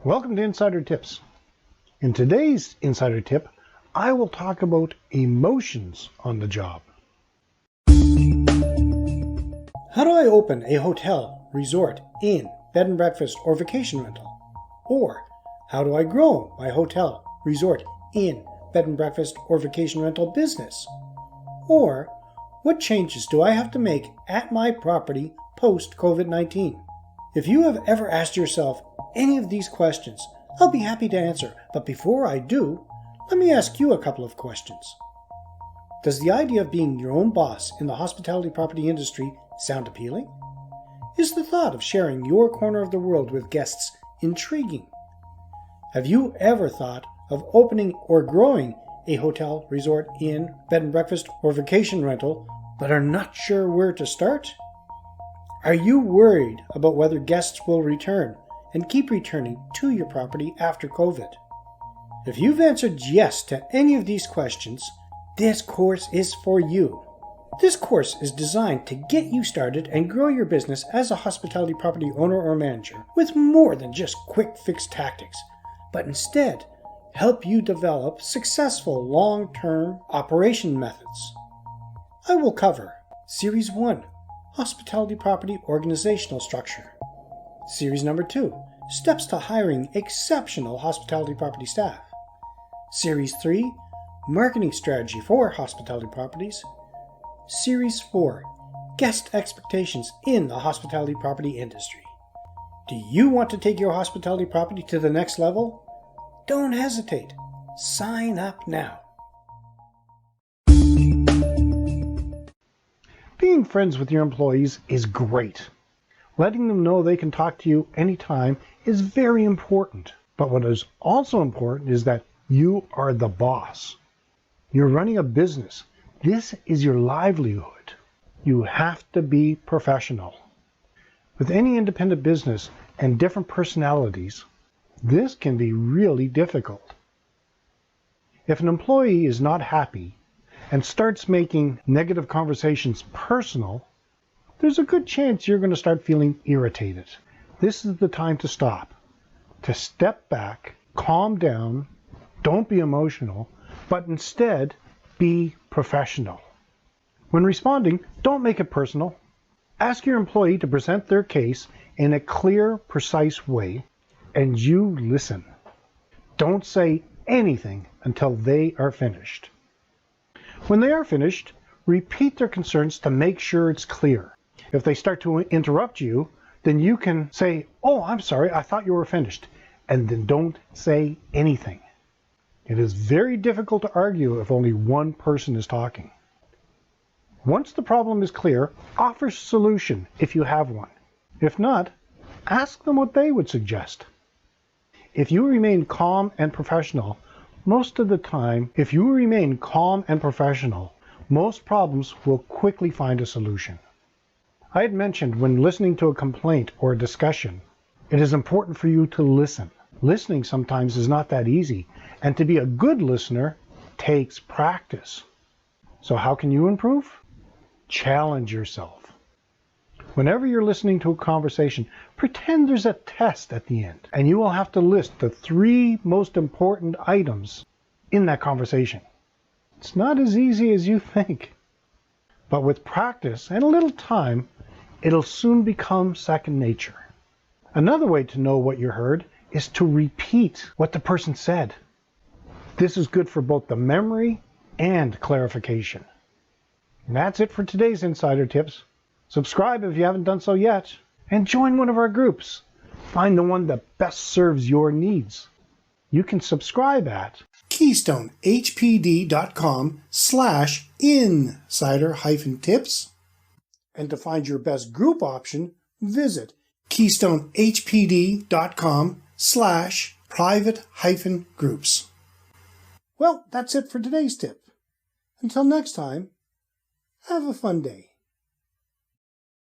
Welcome to Insider Tips. In today's Insider Tip, I will talk about emotions on the job. How do I open a hotel, resort, inn, bed and breakfast, or vacation rental? Or how do I grow my hotel, resort, inn, bed and breakfast, or vacation rental business? Or what changes do I have to make at my property post-COVID-19? If you have ever asked yourself any of these questions, I'll be happy to answer. But before I do, let me ask you a couple of questions. Does the idea of being your own boss in the hospitality property industry sound appealing? Is the thought of sharing your corner of the world with guests intriguing? Have you ever thought of opening or growing a hotel, resort, inn, bed and breakfast, or vacation rental, but are not sure where to start? Are you worried about whether guests will return and keep returning to your property after COVID? If you've answered yes to any of these questions, this course is for you. This course is designed to get you started and grow your business as a hospitality property owner or manager with more than just quick fix tactics, but instead help you develop successful long-term operation methods. I will cover Series 1, Hospitality Property Organizational Structure. Series number 2, Steps to Hiring Exceptional Hospitality Property Staff. Series 3, Marketing Strategy for Hospitality Properties. Series 4, Guest Expectations in the Hospitality Property Industry. Do you want to take your hospitality property to the next level? Don't hesitate. Sign up now. Being friends with your employees is great. Letting them know they can talk to you anytime is very important. But what is also important is that you are the boss. You're running a business. This is your livelihood. You have to be professional. With any independent business and different personalities, this can be really difficult. If an employee is not happy and starts making negative conversations personal, there's a good chance you're going to start feeling irritated. This is the time to stop, to step back, calm down, don't be emotional, but instead be professional. When responding, don't make it personal. Ask your employee to present their case in a clear, precise way, and you listen. Don't say anything until they are finished. When they are finished, repeat their concerns to make sure it's clear. If they start to interrupt you, then you can say, "Oh, I'm sorry, I thought you were finished," and then don't say anything. It is very difficult to argue if only one person is talking. Once the problem is clear, offer a solution if you have one. If not, ask them what they would suggest. If you remain calm and professional, most problems will quickly find a solution. I had mentioned when listening to a complaint or a discussion, it is important for you to listen. Listening sometimes is not that easy, and to be a good listener takes practice. So how can you improve? Challenge yourself. Whenever you're listening to a conversation, pretend there's a test at the end, and you will have to list the 3 most important items in that conversation. It's not as easy as you think, but with practice and a little time, it'll soon become second nature. Another way to know what you heard is to repeat what the person said. This is good for both the memory and clarification. And that's it for today's Insider Tips. Subscribe if you haven't done so yet, and join one of our groups. Find the one that best serves your needs. You can subscribe at keystonehpd.com/insider-tips. And to find your best group option, visit keystonehpd.com/private-groups. Well, that's it for today's tip. Until next time, have a fun day.